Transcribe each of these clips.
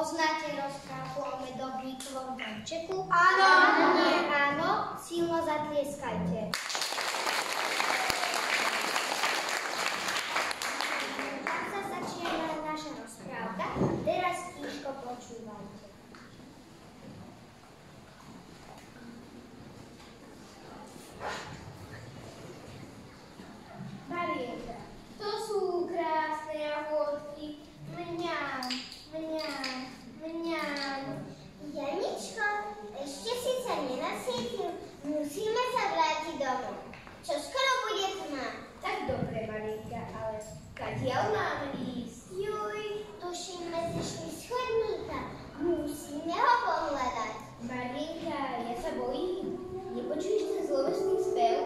Poznáte rozprávku o medovníkovom domčeku? Áno. Áno, silno zatlieskajte. Tak sa začína naša rozprávka. Teraz tížko počúvajte. Marienka, to sú krásne jahôdky. Mňam. Janičko, ešte si sa nenasvietil. Musíme sa vrátiť domov. Čo skoro bude tma. Tak dobre, Marienka, ale kadiaľ máme ísť? Juj, tuším, sme zišli z chodníka. Musíme ho pohľadať. Marienka, ja sa bojím. Nepočuješ ten zlovesný spev?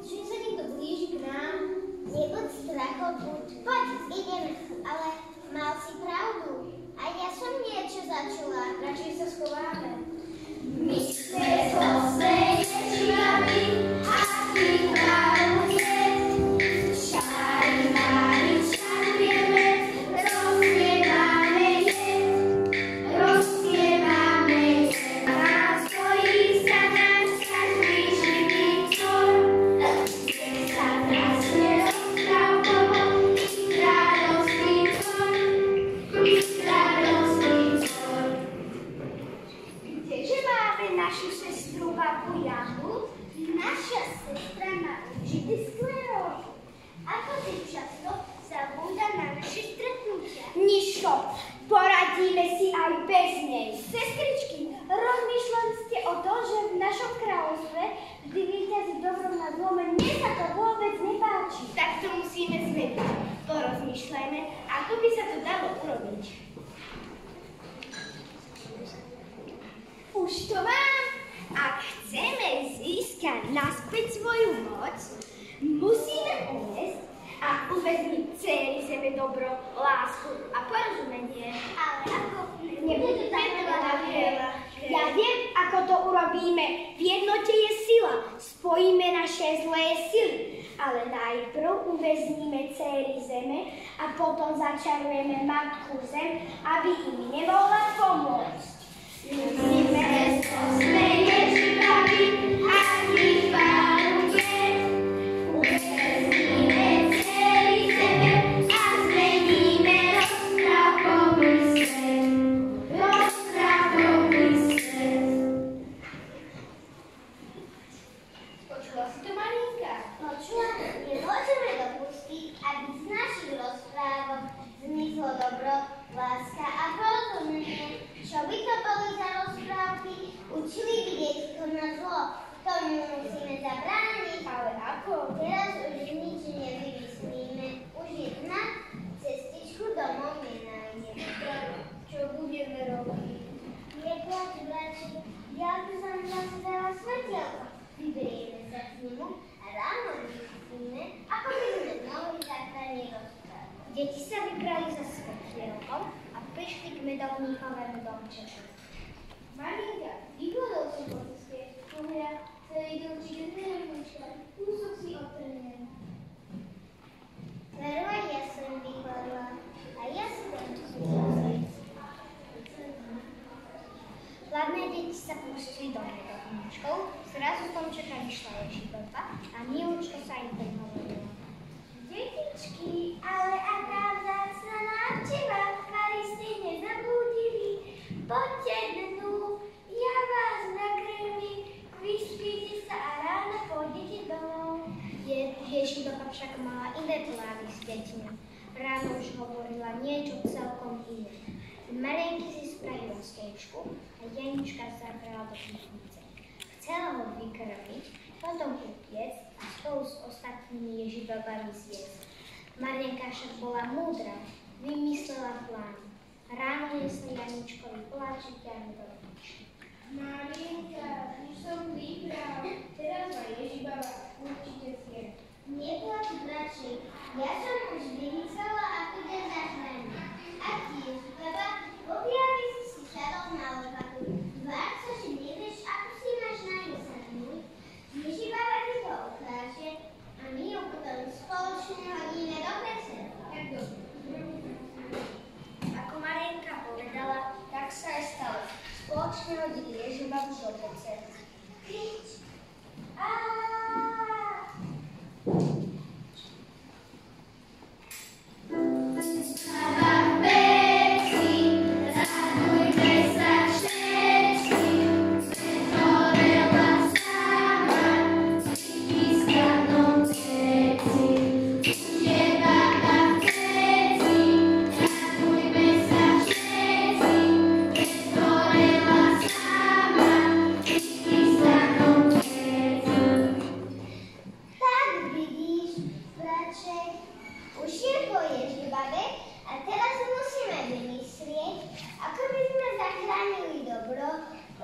Že sa niekto blíži k nám? Nebuď strachopút. Poď, ideme. Ale mal si pravdu. A ja som niečo začula. Radšej sa schováme. My sme zase ječivami a chýbajú je. Šári mári čarujeme, rozpieváme je. Rozpieváme je. A stojí za nás každý živý tvor. Nech sa krásne rozprávkovo i radostný tvor. Kdeže máme našu sestru babu Janu? Naša sestra má určitý sklerózu. Ako si často zabúda na naše stretnutia. Niško, poradíme si aj bez nej. Sestričky, rozmýšľali ste o tom, že v našom kráľovstve, kdy víťazí dobrom na zlome, mne sa to vôbec nepáči. Tak to musíme zmeniť. Porozmýšľajme, ako by sa to dalo urobiť. Už to mám. Ak chceme získať naspäť svoju moc, musíme uniesť a uväzniť celý sebe dobro, lásku a porozumenie. Ale ako Nebude tak veľa. Ja viem, ako to urobíme. V jednote je sila. Spojíme naše zlé sily. Ale najprv uväzníme céry zeme a potom začarujeme matku zem, aby im nemohla pomôcť. Musíme zmeniť živami a chýbajúce. Uväzníme céry zeme a zmeníme rozprávkový svet. Rozprávkový svet. Počula si to, Marienka? počula, nemôžeme dopustiť, aby z našich rozprávok zmizlo dobro, láska a porozumenie. Čo by to boli za rozprávky? Učili by detko na zlo. Tomu musíme zabrániť. Ale ako? Teraz už nič nevymyslíme. Už je tma, cestičku domov nenájdeme. Čo budeme robiť? Neplač, brači, ja by som vás dala svetielko. Vyberieme sa k nemu a ráno vysvetlíme, ako by sme mohli záchranne rozprávať. Deti sa vybrali za svetielkom a prišli k medovníkovému domčeku. Marienka, vyhľadol som po ceste. Pohľa, celý domček je znehodnička. Kúsok si otrhnem. Veru aj ja som vyhľadala. A ja si tam kúsok. Hlavné deti sa pustili do medovníčkov. Zrazu z domčeka vyšla Ježibaba a Milúčko sa im prihovorila. Detičky, ale aká vzácna návšteva, kvári ste nezabudili. Poďte dnu, ja vás nakrmím, vyspíte sa a ráno pôjdete domov. Ježibaba však mala iné plány s deťmi. Ráno už hovorila niečo celkom iné. Marienky si spravila stoličku a Janička zabrala do pivnice. Chcela ho vykrmiť, potom upiecť a spolu s ostatnými Ježibabami zjesť. Marienka však bola múdra, vymyslela plán. Ráno nesli Janičkovi koláčiky a medovníčky. Marienka, už som vybral. Teraz ma Ježibaba určite zje. Neplač, brači, ja som už vymyslela, ako ťa zachrániť. Ak ti je Ježibaba, objaví si sadol na lopaku. Zvár sa, že nevieš, ako si máš nájsť sadnúť. Ježibaba ti to ukáže a my ju potom spoločne hodíme do pece. Ako Marienka povedala, tak Už je po Ježibabe a teraz musíme vymyslieť, ako by sme zachránili dobro,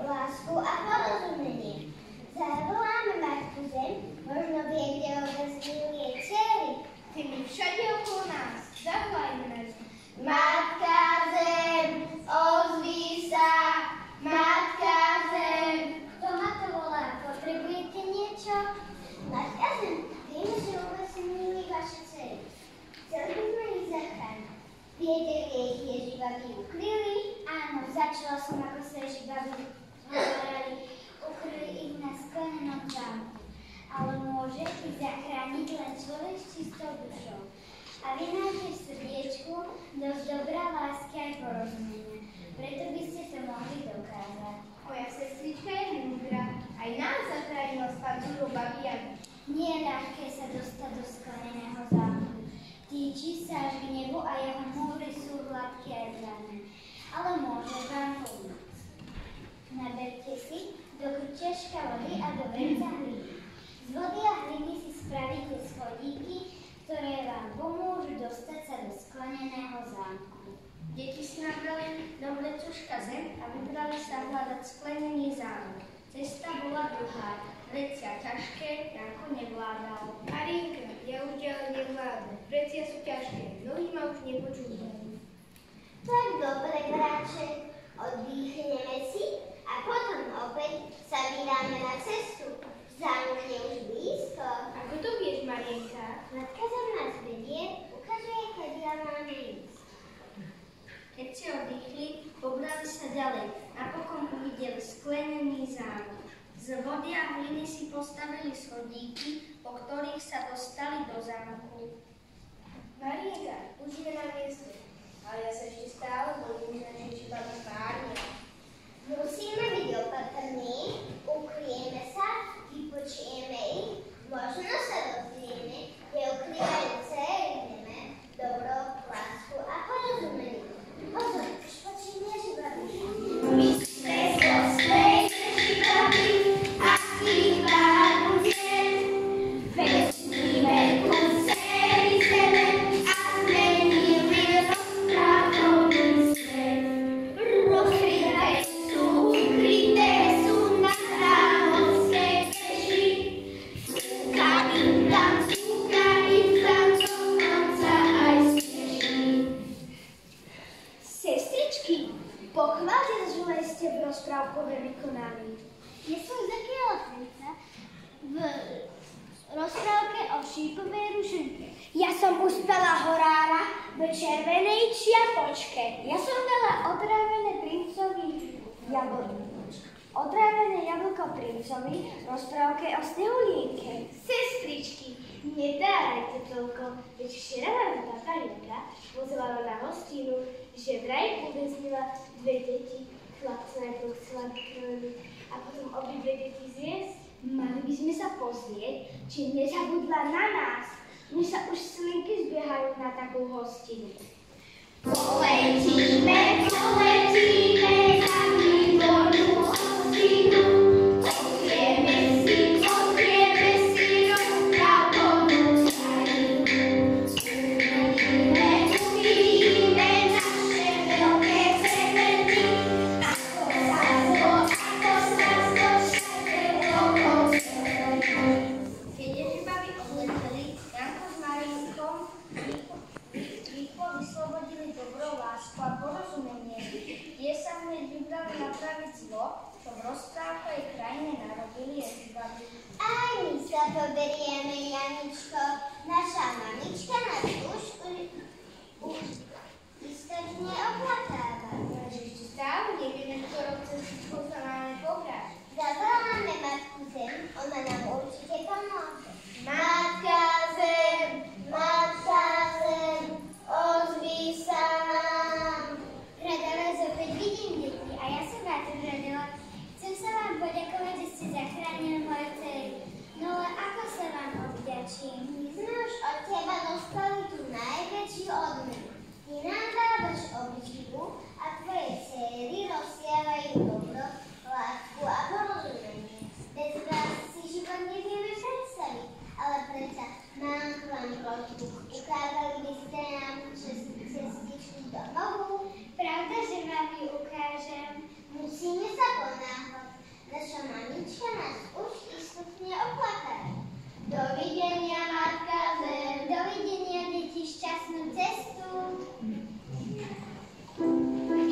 lásku a porozumenie. Zavoláme Matku Zem, možno vie, kde obezňujú jej dcery. Ty mi všade okolo nás, zavolajme na zem. Matka Zem, ozví sa, Matka Zem. Kto ma to volá? Potrebujete niečo? Matka Zem, vieme, že obezňujú vaše dcery. Chceli by sme ich zachrániť. Viete, kde ich Ježibaby ukryli? Áno, začala som, ako sa Ježibaby hovorili. Ukryli ich na sklenenom zámku. Ale môže ich zachrániť len človek s čistou dušou. A vy máte v srdiečku dosť dobrá lásky aj porozumenia. Preto by ste to mohli dokázať. Moja sestrička je múdra, aj nás zachránila s pancúrou babi Jany. Nie je ľahké sa dostať do skleneného zámku. Týči sa až k nebu a jeho múry sú hladké aj zrané. Ale môže vám pomôcť. Naberte si do krčiaška vody a do vrca hliny. Z vody a hliny si spravíte schodíky, ktoré vám pomôžu dostať sa do skleneného zámku. Deti si nabrali do vlecuška zem a vybrali sa hľadať sklenený zámok. Cesta bola dlhá, vrecia ťažké, Janko nevládal. Marienka, ja už ďalej nevládam, vrecia sú ťažké, nohy ma už nepočúvajú. Tak dobre, bráček, oddychneme si a potom opäť sa vydáme na cestu. Zámok je už blízko. Ako to vieš, Marienka? Matka Zem nás vedie, ukazuje, kadiaľ máme ísť. Keď si oddychli, pobrali sa ďalej. Napokon uvideli sklenený zámok. Z vody a hliny si postavili schodíky, po ktorých sa dostali do zámku. Marienka, už sme na mieste, ale ja sa ešte stále bojím, že Ježibabi párnia. Musíme byť opatrní, ukryjeme sa, vypočujeme ich, možno sa dozvieme, kde ukrývajú dcery zeme, dobro, lásku a porozumenie. Pozor, už počujem Ježibabi. My sme zosté Ježibabi a chýba budem. Vesmíme ku dcery zeme a zmenili rozprávový svet. Ukryté sú na kráľovské keši. Súka im tam, dokonca aj smeší. Sestričky, pochváľte, že ste v rozprávkové vykonaní. Ja som Zakiela Felica v rozprávke o šípovej rušenke. Ja som uspela horára v červenej čiapočke. Ja som dala otrávené jablko princovi v rozprávke o snehulienke. Sestričky, nedárajte toľko, veď včera vám tata Linka pozvala na hostinu, že vraj uväznila dve deti. Chlapca najprv chcela vykrojili a potom obidve deti zjesť. Mali by sme sa pozrieť, či nezabudla na nás. Mne sa už slinky zbiehajú na takú hostinu. Poletíme za výbornú hostinu. Otrieme si rozprávkovú krajinu. Uvidíme naše veľké semeny, ako sa zdošľaje okolo semeny. Keď Ježibabi odleteli, Janko s Marienkom rýchlo vyslobodili dobro, lásku a porozumenie ponáhľad. Naša mamička nás už istotne oplakala. Dovidenia, matka zem, dovidenia, deti, šťastnú cestu.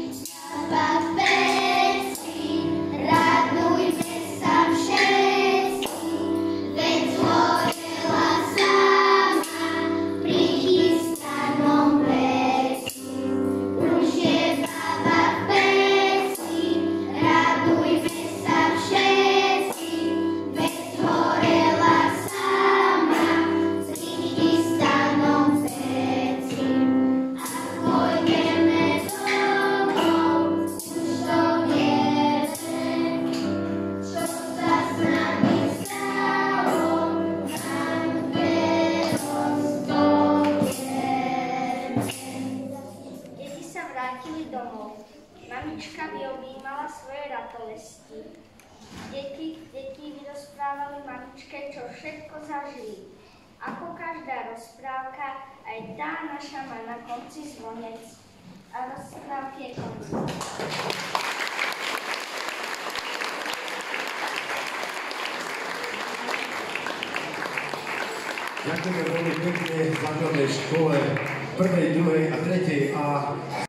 Svadba v peci, radujme sa všetci, veď zhorela sama pri chystanom peci. Už je baba v peci, radujme sa všetci, veď zhorela sama pri chystanom peci. A pôjdeme domov, už to vieme, čo sa s nami stalo, nám Deti sa vrátili domov. Mamička vyobjímala svoje ratolesti. Deti vyrozprávali mamičke, čo všetko zažili. Ako každá rozprávka, aj tá naša má na konci zvonec. A rozprávky je konci. Ďakujeme veľmi pekne v základnej škole 1., 2. a 3. A